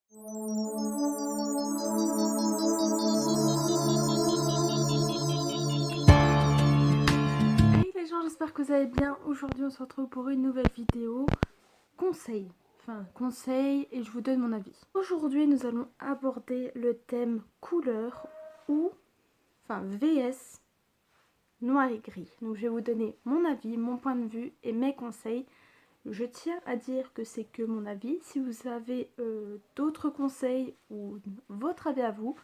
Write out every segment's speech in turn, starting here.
Hey les gens, j'espère que vous allez bien. Aujourd'hui on se retrouve pour une nouvelle vidéo conseil. Conseil et je vous donne mon avis. Aujourd'hui nous allons aborder le thème couleur ou VS noir et gris. Donc je vais vous donner mon avis, mon point de vue et mes conseils. Je tiens à dire que c'est que mon avis. Si vous avez d'autres conseils ou votre avis à vous,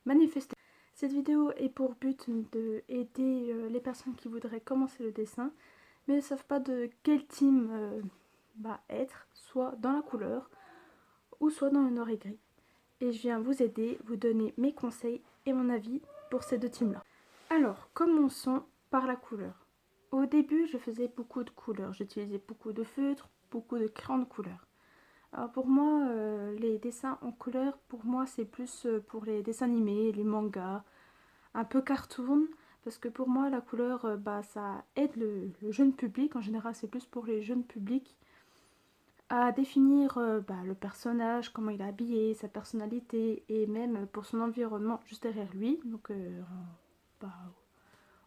manifestez. Cette vidéo est pour but d'aider les personnes qui voudraient commencer le dessin, mais ne savent pas de quel team être, soit dans la couleur ou soit dans le noir et gris. Et je viens vous aider, vous donner mes conseils et mon avis pour ces deux teams-là. Alors, commençons par la couleur. Au début, je faisais beaucoup de couleurs. J'utilisais beaucoup de feutres, beaucoup de crayons de couleur. Alors pour moi, les dessins en couleur, pour moi, c'est plus pour les dessins animés, les mangas, un peu cartoon. Parce que pour moi, la couleur, ça aide le jeune public. En général, c'est plus pour les jeunes publics à définir le personnage, comment il est habillé, sa personnalité et même pour son environnement juste derrière lui. Donc bah,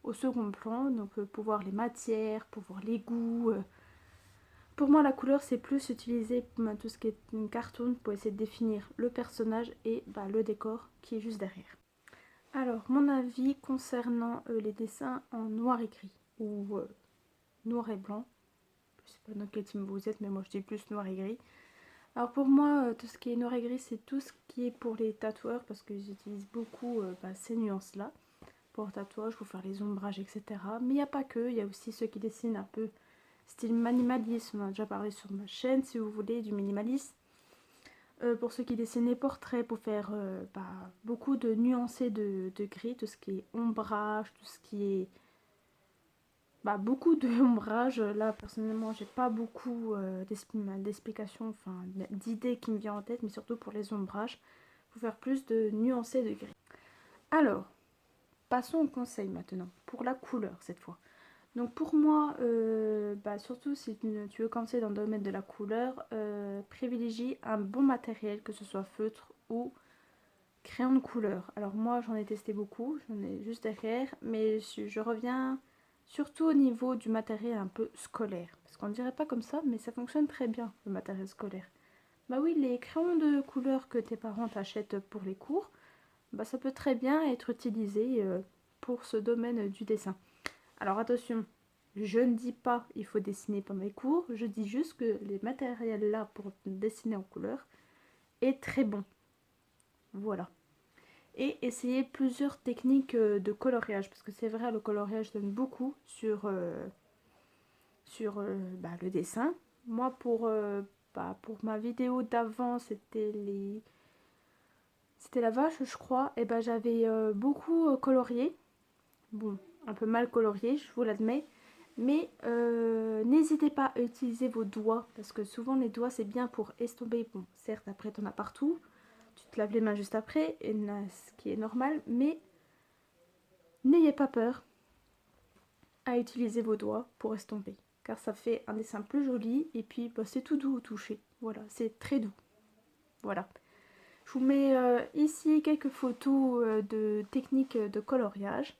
au second plan, donc pour voir les matières, pour voir les goûts. Pour moi, la couleur, c'est plus utiliser tout ce qui est une cartoon pour essayer de définir le personnage et le décor qui est juste derrière. Alors, mon avis concernant les dessins en noir et gris ou noir et blanc. Je sais pas dans quel team vous êtes, mais moi je dis plus noir et gris. Alors pour moi, tout ce qui est noir et gris, c'est tout ce qui est pour les tatoueurs parce que j'utilise beaucoup ces nuances-là pour le tatouage, pour faire les ombrages, etc. Mais il n'y a pas que, il y a aussi ceux qui dessinent un peu style minimalisme. On en a déjà parlé sur ma chaîne si vous voulez du minimalisme. Pour ceux qui dessinent les portraits, pour faire beaucoup de nuancés de gris, tout ce qui est ombrage, tout ce qui est beaucoup de ombrage. Là personnellement j'ai pas beaucoup d'explications, d'idées qui me viennent en tête, mais surtout pour les ombrages, pour faire plus de nuancés de gris. Alors, passons au conseil maintenant, pour la couleur cette fois. Donc pour moi, surtout si tu veux commencer dans le domaine de la couleur, privilégie un bon matériel, que ce soit feutre ou crayon de couleur. Alors moi j'en ai testé beaucoup, j'en ai juste derrière, mais je reviens surtout au niveau du matériel un peu scolaire. Parce qu'on ne dirait pas comme ça, mais ça fonctionne très bien le matériel scolaire. Bah oui, les crayons de couleur que tes parents t'achètent pour les cours, ça peut très bien être utilisé pour ce domaine du dessin. Alors attention, je ne dis pas il faut dessiner pendant les cours, je dis juste que les matériels là pour dessiner en couleur est très bon. Voilà. Et essayer plusieurs techniques de coloriage, parce que c'est vrai, le coloriage donne beaucoup sur le dessin. Moi pour ma vidéo d'avant, c'était la vache je crois, et j'avais beaucoup colorié. Bon, un peu mal colorié, je vous l'admets. Mais n'hésitez pas à utiliser vos doigts, parce que souvent les doigts c'est bien pour estomper. Bon, certes après t'en as partout, tu te laves les mains juste après, ce qui est normal, mais n'ayez pas peur à utiliser vos doigts pour estomper, car ça fait un dessin plus joli et puis c'est tout doux au toucher. Voilà, c'est très doux. Voilà. Je vous mets ici quelques photos de techniques de coloriage.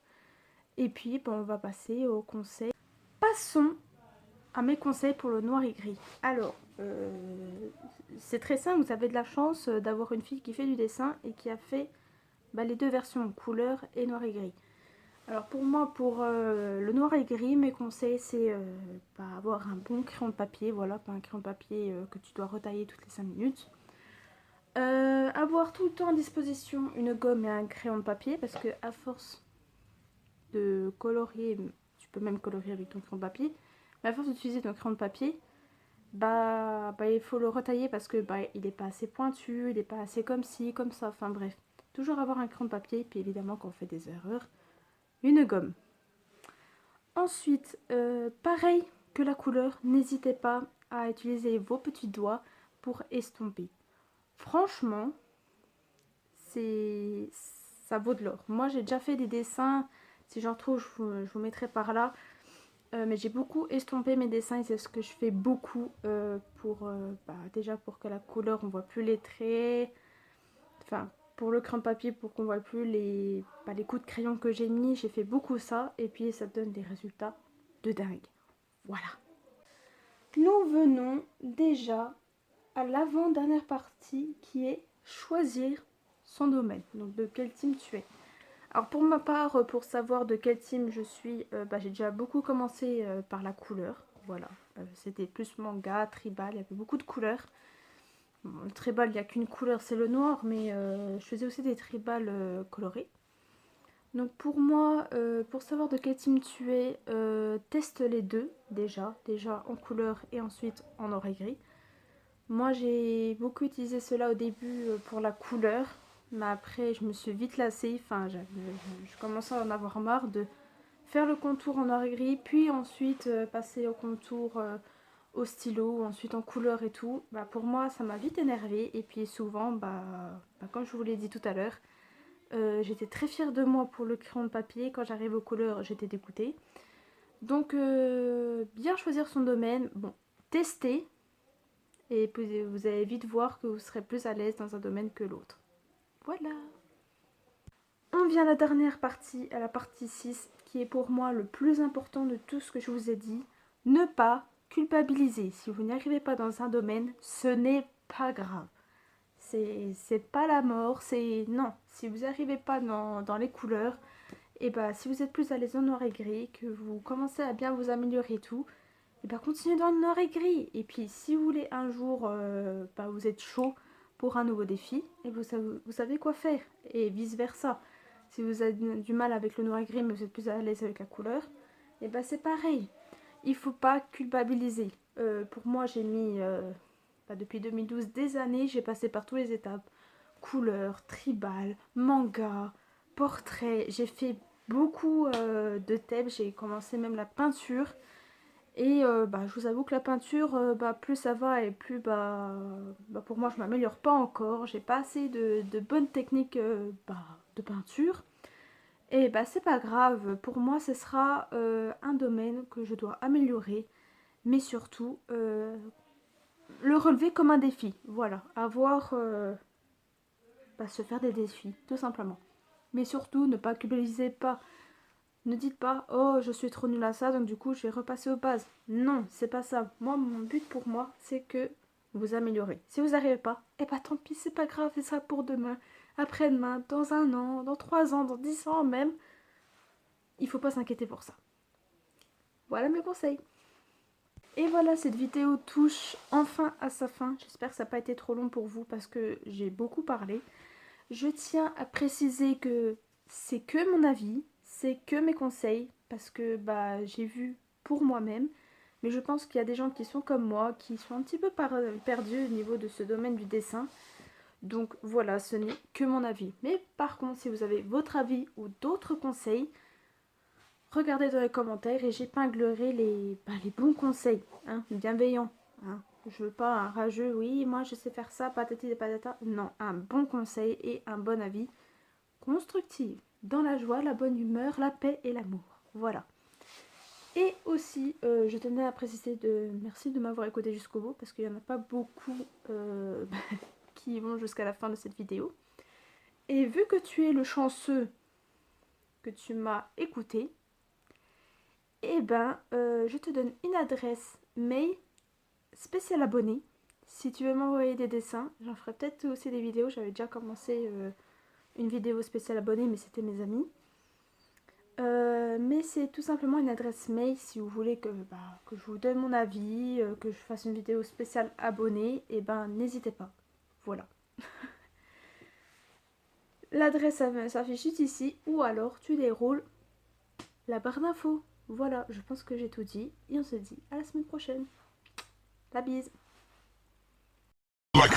Et puis on va passer aux conseils. Passons à mes conseils pour le noir et gris. Alors, c'est très simple, vous avez de la chance d'avoir une fille qui fait du dessin et qui a fait les deux versions, couleur et noir et gris. Alors pour moi, pour le noir et gris, mes conseils c'est avoir un bon crayon de papier, voilà, pas un crayon de papier que tu dois retailler toutes les 5 minutes. Avoir tout le temps à disposition une gomme et un crayon de papier, parce que à force de colorier, tu peux même colorier avec ton crayon de papier, mais à force d'utiliser ton crayon de papier, il faut le retailler parce que il n'est pas assez pointu, il n'est pas assez comme ci, comme ça, enfin bref. Toujours avoir un crayon de papier, puis évidemment quand on fait des erreurs, une gomme. Ensuite, pareil que la couleur, n'hésitez pas à utiliser vos petits doigts pour estomper. Franchement, ça vaut de l'or. Moi j'ai déjà fait des dessins, si j'en trouve je vous mettrai par là. Mais j'ai beaucoup estompé mes dessins et c'est ce que je fais beaucoup déjà pour que la couleur on voit plus les traits. enfin pour le crayon papier, pour qu'on voit plus les coups de crayon que j'ai mis, j'ai fait beaucoup ça et puis ça donne des résultats de dingue. Voilà. Nous venons déjà à l'avant-dernière partie qui est choisir son domaine, donc de quel team tu es. Alors pour ma part, pour savoir de quel team je suis, j'ai déjà beaucoup commencé par la couleur, voilà. C'était plus manga, tribal, il y avait beaucoup de couleurs. Bon, le tribal, il n'y a qu'une couleur, c'est le noir, mais je faisais aussi des tribals colorés. Donc pour moi, pour savoir de quel team tu es, teste les deux déjà en couleur et ensuite en noir et gris. Moi j'ai beaucoup utilisé cela au début pour la couleur, mais après je me suis vite lassée, enfin je commençais à en avoir marre de faire le contour en noir et gris, puis ensuite passer au contour au stylo, ensuite en couleur et tout. Pour moi ça m'a vite énervée et puis souvent, comme je vous l'ai dit tout à l'heure, j'étais très fière de moi pour le crayon de papier. Quand j'arrive aux couleurs, j'étais dégoûtée. Donc, bien choisir son domaine. Bon, tester. Et puis, vous allez vite voir que vous serez plus à l'aise dans un domaine que l'autre. Voilà. On vient à la dernière partie, à la partie 6, qui est pour moi le plus important de tout ce que je vous ai dit. Ne pas culpabiliser. Si vous n'y arrivez pas dans un domaine, ce n'est pas grave. C'est pas la mort, c'est... Non, si vous n'arrivez pas dans les couleurs, et si vous êtes plus à l'aise en noir et gris, que vous commencez à bien vous améliorer et tout, et continuez dans le noir et gris. Et puis si vous voulez un jour, vous êtes chaud pour un nouveau défi, et vous savez quoi faire, et vice versa. Si vous avez du mal avec le noir et gris, mais vous êtes plus à l'aise avec la couleur, et c'est pareil. Il faut pas culpabiliser. Pour moi, j'ai mis... depuis 2012, des années, j'ai passé par toutes les étapes. Couleur, tribal, manga, portrait. J'ai fait beaucoup de thèmes. J'ai commencé même la peinture. Et je vous avoue que la peinture, plus ça va et plus pour moi je m'améliore pas encore. J'ai pas assez de bonnes techniques de peinture. Et c'est pas grave. Pour moi, ce sera un domaine que je dois améliorer. Mais surtout... le relever comme un défi, voilà, avoir, se faire des défis, tout simplement. Mais surtout, ne pas culpabiliser pas. Ne dites pas, oh, je suis trop nulle à ça, donc du coup, je vais repasser aux bases. Non, c'est pas ça. Moi, mon but pour moi, c'est que vous améliorez. Si vous n'arrivez pas, tant pis, c'est pas grave, c'est ça pour demain, après-demain, dans 1 an, dans 3 ans, dans 10 ans même. Il faut pas s'inquiéter pour ça. Voilà mes conseils. Et voilà, cette vidéo touche enfin à sa fin. J'espère que ça n'a pas été trop long pour vous parce que j'ai beaucoup parlé. Je tiens à préciser que c'est que mon avis, c'est que mes conseils parce que j'ai vu pour moi-même. Mais je pense qu'il y a des gens qui sont comme moi, qui sont un petit peu perdus au niveau de ce domaine du dessin. Donc voilà, ce n'est que mon avis. Mais par contre, si vous avez votre avis ou d'autres conseils, regardez dans les commentaires et j'épinglerai les bons conseils, bienveillants. Je veux pas un rageux, oui, moi je sais faire ça, patati et patata. Non, un bon conseil et un bon avis constructif, dans la joie, la bonne humeur, la paix et l'amour. Voilà. Et aussi, je tenais à préciser merci de m'avoir écouté jusqu'au bout, parce qu'il n'y en a pas beaucoup qui vont jusqu'à la fin de cette vidéo. Et vu que tu es le chanceux que tu m'as écouté, je te donne une adresse mail spéciale abonné. Si tu veux m'envoyer des dessins, j'en ferai peut-être aussi des vidéos. J'avais déjà commencé une vidéo spéciale abonnée, mais c'était mes amis. Mais c'est tout simplement une adresse mail si vous voulez que je vous donne mon avis, que je fasse une vidéo spéciale abonnée, n'hésitez pas. Voilà. L'adresse s'affiche juste ici, ou alors tu déroules la barre d'infos. Voilà, je pense que j'ai tout dit et on se dit à la semaine prochaine. La bise. Like